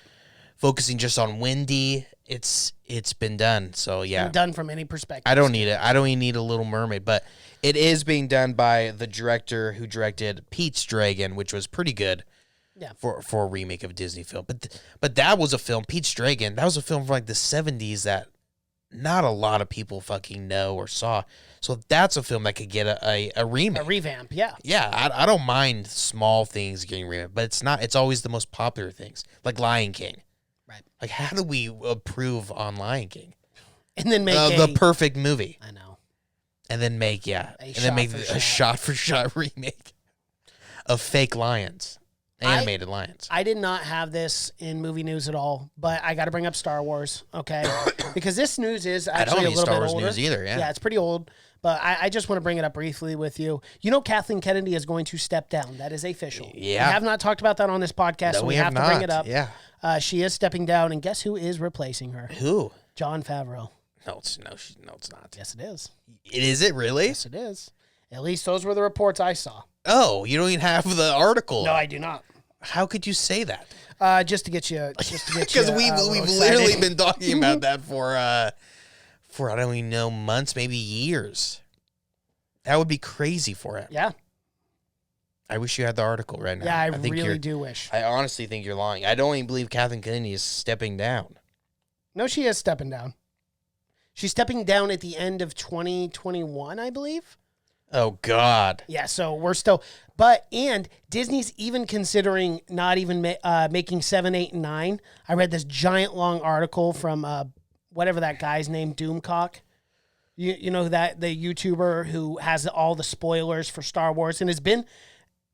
Focusing just on Wendy. It's been done. So yeah, Been done from any perspective. I don't need it. I don't even need a Little Mermaid, but it is being done by the director who directed Pete's Dragon, which was pretty good. Yeah. For a remake of a Disney film. But that was a film, Pete's Dragon, that was a film from like the 70s that not a lot of people fucking know or saw. So that's a film that could get a remake. A revamp, yeah. Yeah, I don't mind small things getting revamped, but it's always the most popular things. Like Lion King. Right. Like how do we approve on Lion King? And then make the perfect movie. I know. And then make a shot-for-shot remake of fake lions. Animated lions. I did not have this in movie news at all, but I got to bring up Star Wars, okay? Because this news is actually a little bit older. I don't need Star Wars news either, yeah. Yeah, it's pretty old, but I just want to bring it up briefly with you. You know Kathleen Kennedy is going to step down. That is official. Yeah. We have not talked about that on this podcast, so we have to bring it up. Yeah. She is stepping down, and guess who is replacing her? Who? Jon Favreau. No, it's not. Yes, it is. Is it really? Yes, it is. At least those were the reports I saw. Oh, you don't even have the article. No, I do not. How could you say that? Just to get you, because we've literally been talking about that for I don't even know, months, maybe years. That would be crazy for it. Yeah. I wish you had the article right now. Yeah, I really do wish. I honestly think you're lying. I don't even believe Kathleen Kennedy is stepping down. No, she is stepping down. She's stepping down at the end of 2021, I believe. Oh, God. Yeah, so we're still... and Disney's even considering not even making 7, 8, and 9. I read this giant long article from whatever that guy's name, Doomcock. You know that the YouTuber who has all the spoilers for Star Wars, and has been...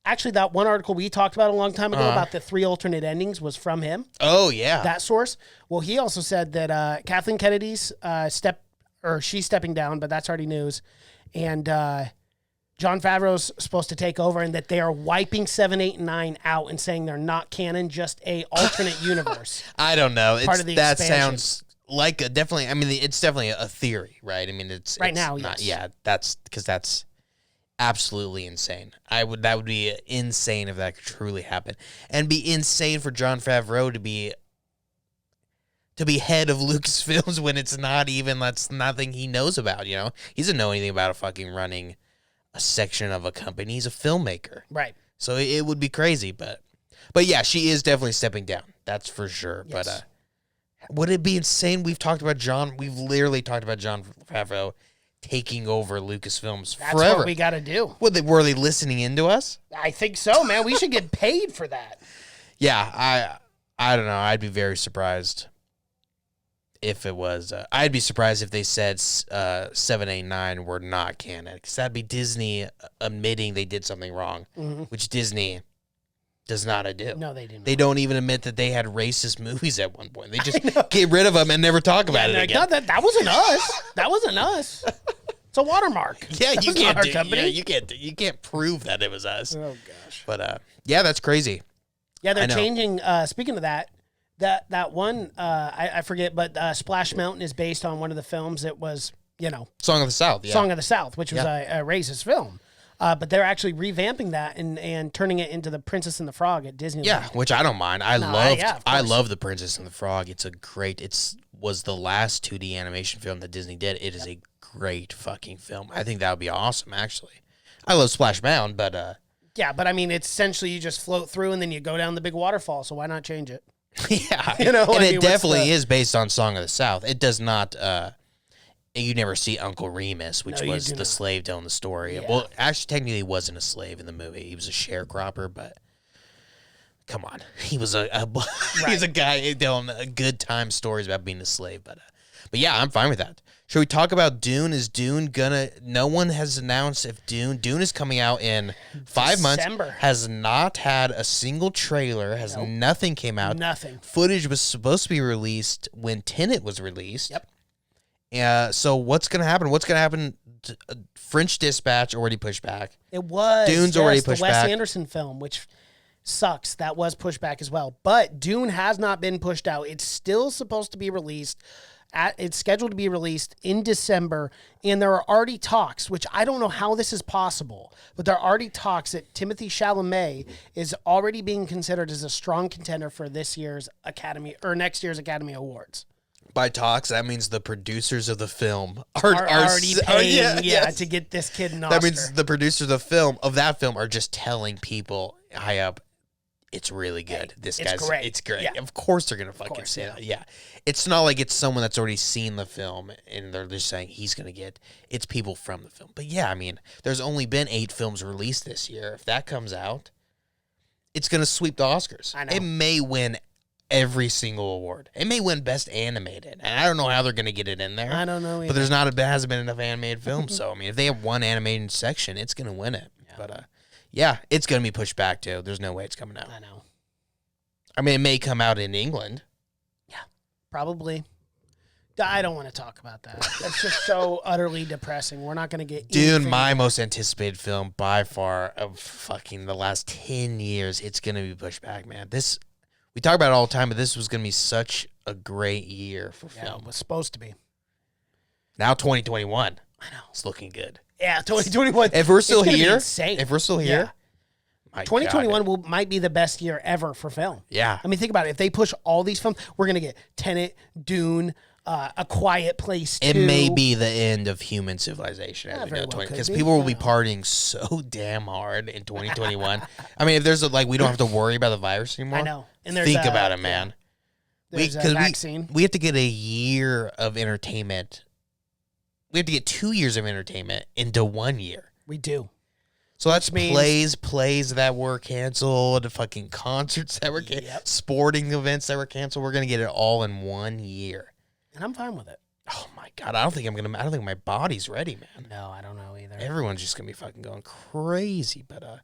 Actually, that one article we talked about a long time ago about the 3 alternate endings was from him. Oh, yeah. That source. Well, he also said that Kathleen Kennedy's she's stepping down, but that's already news. And Jon Favreau's supposed to take over, and that they are wiping 7, 8, and 9 out and saying they're not canon, just a alternate universe. I don't know. Part of the that expansion. sounds like definitely. I mean, it's definitely a theory, right? I mean, it's now. Not, Yes. Yeah, that's absolutely insane. That would be insane if that could truly happen, and be insane for Jon Favreau to be head of Lucasfilms when that's nothing he knows about. You know, he doesn't know anything about fucking running a section of a company. He's a filmmaker, Right. so it would be crazy. But yeah, she is definitely stepping down. That's for sure. Yes. But would it be insane? We've literally talked about Jon Favreau taking over Lucasfilms That's forever. what we got to do. Were they listening into us? I think so, man. We should get paid for that. Yeah, I don't know. I'd be very surprised if it was. I'd be surprised if they said 7, 8, 9 were not canon, because that'd be Disney admitting they did something wrong, which Disney does not do. No, they didn't. They don't even admit that they had racist movies at one point. They just get rid of them and never talk about it again. No, that wasn't us. That wasn't us. It's a watermark. Yeah, That you was not can't our do, company. yeah, you can't prove that it was us. Oh gosh. But yeah, that's crazy. Yeah, I they're know. changing. Speaking of that one, I forget, but Splash Mountain is based on one of the films that was, Song of the South. Yeah. Song of the South, which was a racist film. But they're actually revamping that and turning it into the Princess and the Frog at Disneyland. Yeah, which I don't mind. I of love the Princess and the Frog. Was the last 2D animation film that Disney did. It is a great fucking film. I think that would be awesome. Actually, I love Splash Mountain, but yeah, but I mean, it's essentially you just float through and then you go down the big waterfall. So why not change it? yeah, and it definitely is based on Song of the South. It does not. You never see Uncle Remus, which was the slave telling the story. Yeah. Well, actually, technically, he wasn't a slave in the movie. He was a sharecropper, but come on, he was he's a guy telling good time stories about being a slave. But yeah, I'm fine with that. Should we talk about Dune? Is Dune gonna? No one has announced if Dune is coming out in 5 months. December. Has not had a single trailer. Nothing came out. Nothing. Footage was supposed to be released when Tenet was released. Yep. So what's gonna happen? French Dispatch already pushed back. It was Dune's already pushed the Wes back. Anderson film, which sucks. That was pushed back as well. But Dune has not been pushed out. It's still supposed to be released. It's scheduled to be released in December, and there are already talks, which I don't know how this is possible, but there are already talks that Timothée Chalamet is already being considered as a strong contender for this year's Academy or next year's Academy Awards. By talks, that means the producers of the film are already paying to get this kid an Oscar. That means the producers of that film are just telling people high up, it's really good. It's great. Yeah. Of course they're gonna fucking say that. Yeah. It's not like it's someone that's already seen the film and they're just saying he's gonna get. It's people from the film. But yeah, I mean, there's only been 8 films released this year. If that comes out, it's gonna sweep the Oscars. I know. It may win every single award. It may win Best Animated, and I don't know how they're gonna get it in there. I don't know either. But there hasn't been enough animated films. So I mean, if they have one animated section, it's gonna win it. Yeah. But yeah, it's going to be pushed back, too. There's no way it's coming out. I know. I mean, it may come out in England. Yeah, probably. I don't want to talk about that. That's just so utterly depressing. We're not going to get Dune, my most anticipated film by far of fucking the last 10 years. It's going to be pushed back, man. We talk about it all the time, but this was going to be such a great year for film. It was supposed to be. Now 2021. I know. It's looking good. Yeah, 2021. If we're still here, insane. if we're still here, my 2021 God. might be the best year ever for film. Yeah. I mean, think about it. If they push all these films, we're going to get Tenet, Dune, A Quiet Place 2. It may be the end of human civilization as we very know, well could because be. people will be partying so damn hard in 2021. I mean, if there's we don't have to worry about the virus anymore. I know. And there's think about it, man. There's a vaccine. We have to get a year of entertainment. We have to get 2 years of entertainment into 1 year. We do. So that's means- plays that were canceled, fucking concerts that were canceled, sporting events that were canceled. We're gonna get it all in 1 year. And I'm fine with it. Oh my God, I don't think my body's ready, man. No, I don't know either. Everyone's just gonna be fucking going crazy, but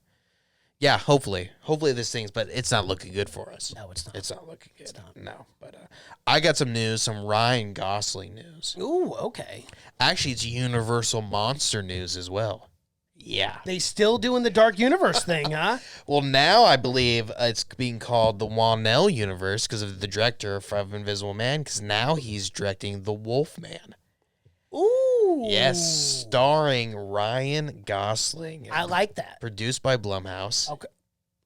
yeah, hopefully this thing's, but it's not looking good for us. No, it's not. It's not looking good. It's not. No, but I got some news, some Ryan Gosling news. Ooh, okay. Actually, it's Universal Monster news as well. Yeah. They still doing the Dark Universe thing, huh? Well, now I believe it's being called the Whannell Universe because of the director of Invisible Man, because now he's directing The Wolfman. Ooh. Yes, starring Ryan Gosling. I like that. Produced by Blumhouse.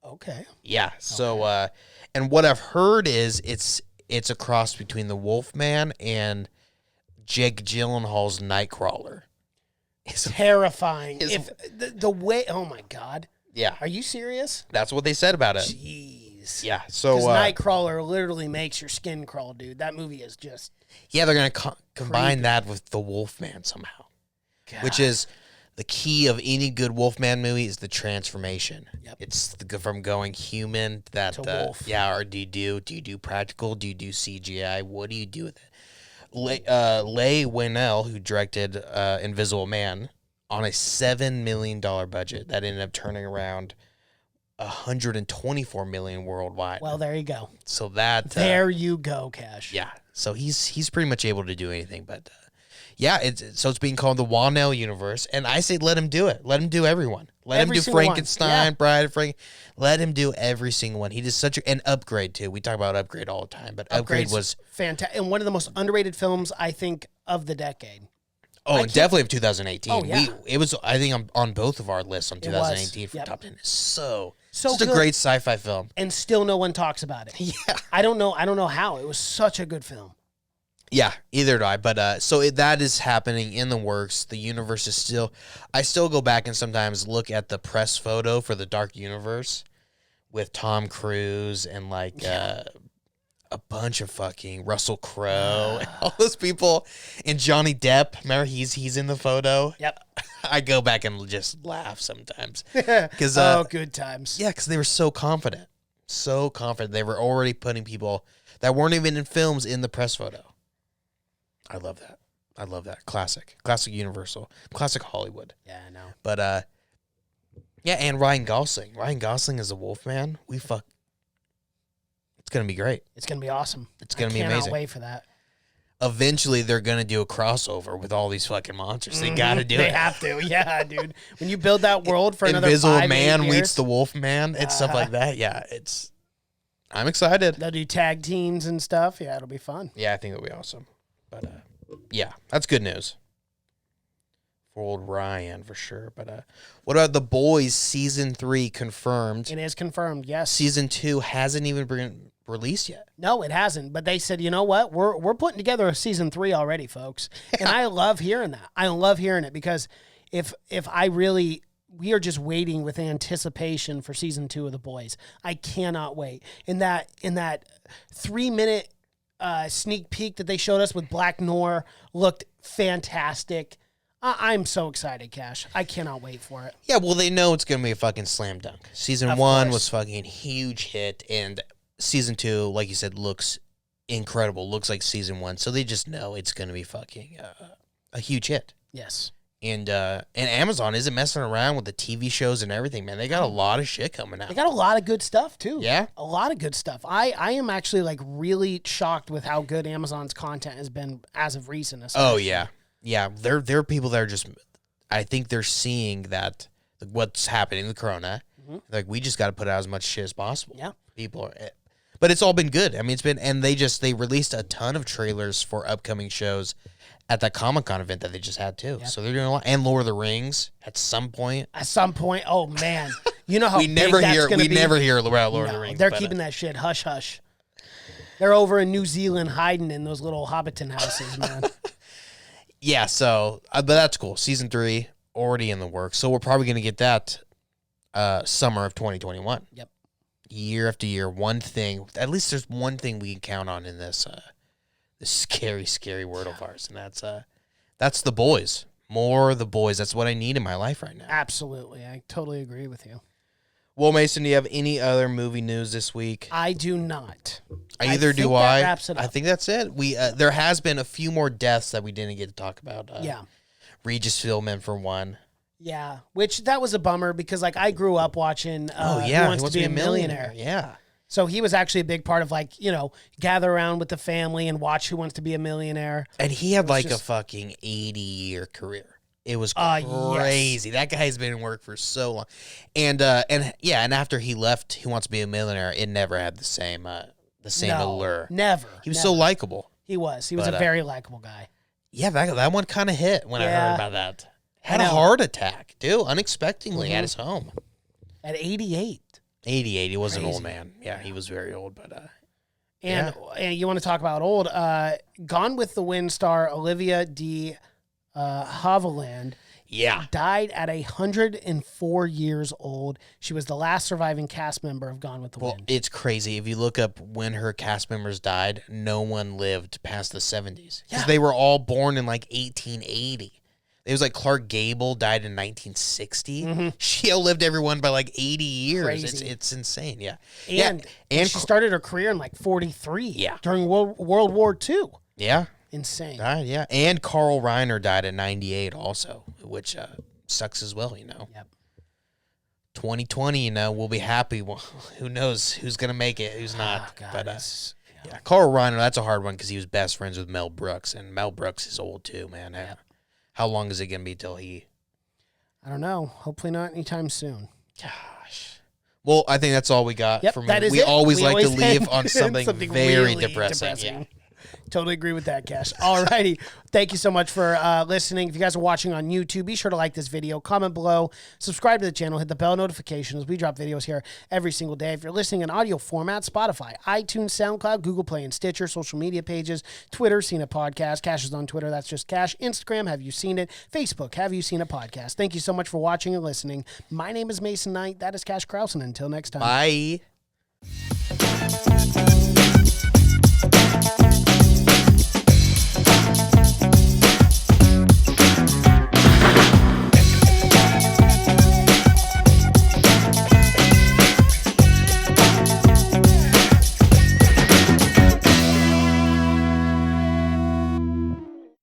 Okay. Yeah. So, and what I've heard is it's a cross between The Wolfman and Jake Gyllenhaal's Nightcrawler. Terrifying. If the way, oh my God. Yeah. Are you serious? That's what they said about it. Jeez. Yeah. So Because Nightcrawler literally makes your skin crawl, dude. That movie is just. yeah, they're gonna combine that with The Wolfman somehow. which is the key of any good Wolfman movie is the transformation. Yep. It's from going human to wolf. Yeah, or do you do practical? Do you do CGI? What do you do with it? Leigh Whannell, who directed Invisible Man, on a $7 million budget that ended up turning around $124 million worldwide. Well, there you go. So that there you go, Cash. Yeah. So he's pretty much able to do anything, but yeah, it's being called the Whannell universe, and I say let him do it. Let him do everyone. Let Every him do single one. Frankenstein, Yeah. Bride of Frank. Let him do every single one. He does such an Upgrade too. We talk about Upgrade all the time, but Upgrade was fantastic and one of the most underrated films I think of the decade. definitely of 2018. Oh, yeah. It was I think on both of our lists on 2018 for Yep. top 10. It's so So just a good. great sci-fi film. And still no one talks about it. Yeah. I don't know how. It was such a good film. Yeah, either do I. But that is happening in the works. The universe is still. I still go back and sometimes look at the press photo for the Dark Universe with Tom Cruise and a bunch of fucking Russell Crowe, and all those people, and Johnny Depp. Remember, he's in the photo. Yep. I go back and just laugh sometimes because good times. yeah, because they were so confident, They were already putting people that weren't even in films in the press photo. I love that. Classic Universal, classic Hollywood. Yeah, I know. But yeah, and Ryan Gosling. Ryan Gosling is a Wolfman. It's gonna be great. It's gonna be awesome. It's gonna be I amazing. cannot wait for that. Eventually, they're gonna do a crossover with all these fucking monsters. They gotta do They it. have to. Yeah, dude. When you build that world for another Invisible 5-8 Man years, meets the Wolfman and stuff like that. Yeah, I'm excited. they'll do tag teams and stuff. Yeah, it'll be fun. Yeah, I think it'll be awesome. But yeah, that's good news for old Ryan for sure. But what about The Boys season 3 confirmed? It is confirmed. Yes. Season 2 hasn't even been released yet. No, it hasn't. But they said, you know what? We're putting together a season 3 already, folks. And I love hearing that. I love hearing it because if we are just waiting with anticipation for season 2 of The Boys. I cannot wait. In that 3-minute sneak peek that they showed us with Black Noir looked fantastic. I'm so excited, Cash. I cannot wait for it. Yeah, well, they know it's going to be a fucking slam dunk. Season Of 1 course. was fucking huge hit, and season 2, like you said, looks incredible. Looks like season 1, so they just know it's going to be fucking a huge hit. Yes. And Amazon isn't messing around with the TV shows and everything, man. They got a lot of shit coming out. They got a lot of good stuff, too. Yeah? A lot of good stuff. I am actually, really shocked with how good Amazon's content has been as of recent. Oh, yeah. Yeah, there are people that are just, I think they're seeing that, what's happening with Corona. Mm-hmm. Like, we just got to put out as much shit as possible. Yeah. People are, but it's all been good. I mean, it's been, and they released a ton of trailers for upcoming shows at that Comic-Con event that they just had, too. Yeah. So they're doing a lot. And Lord of the Rings at some point. Oh, man. You know how we never hear about Lord of the Rings. They're keeping that shit hush-hush. They're over in New Zealand hiding in those little Hobbiton houses, man. Yeah, so, but that's cool. Season 3, already in the works. So we're probably going to get that summer of 2021. Yep. Year after year, one thing. At least there's one thing we can count on in this scary, scary world of ours, and that's The Boys. More The Boys. That's what I need in my life right now. Absolutely. I totally agree with you. Well, Mason, do you have any other movie news this week? I do not. Either do think I. That wraps it up. I think that's it. We there has been a few more deaths that we didn't get to talk about. Yeah. Regis Philbin for one. Yeah, which that was a bummer because I grew up watching Who He Wants to Be a Millionaire. Yeah. So he was actually a big part of gather around with the family and watch Who Wants to Be a Millionaire. And he had a just fucking 80-year career. It was yes. crazy. That guy's been in work for so long. And after he left Who Wants to Be a Millionaire, it never had the same allure. Never. He was so likable. He was. He was a very likable guy. Yeah, that one kind of hit when I heard about that. Had a heart attack, dude, unexpectedly at his home. At 88. 88, he was an old man. Yeah, he was very old, but and you want to talk about old? Gone with the Wind star Olivia de Havilland died at 104 years old. She was the last surviving cast member of Gone with the Wind. It's crazy. If you look up when her cast members died, no one lived past the 70s. Because they were all born in 1880. It was like Clark Gable died in 1960. She outlived everyone by like 80 years. Crazy. It's insane. Yeah. And she started her career in like 43. Yeah. During World War II. Yeah. Insane. Yeah. And Carl Reiner died at 98 also, which sucks as well, you know. Yep. 2020, you know, we'll be happy. Well, who knows who's going to make it, who's not. Oh, God, but yeah. Carl Reiner, that's a hard one because he was best friends with Mel Brooks, and Mel Brooks is old too, man. Yep. How long is it going to be till he... I don't know. Hopefully not anytime soon. Gosh. Well, I think that's all we got. Yep, from that is we it. always We like to always leave end on something very really depressing. Yeah. Totally agree with that, Cash. All righty. Thank you so much for listening. If you guys are watching on YouTube, be sure to like this video, comment below, subscribe to the channel, hit the bell notifications. We drop videos here every single day. If you're listening in audio format, Spotify, iTunes, SoundCloud, Google Play, and Stitcher, social media pages, Twitter, Seen It Podcast. Cash is on Twitter. That's just Cash. Instagram, Have You Seen It? Facebook, Have You Seen It Podcast. Thank you so much for watching and listening. My name is Mason Knight. That is Cash Krause. And until next time. Bye.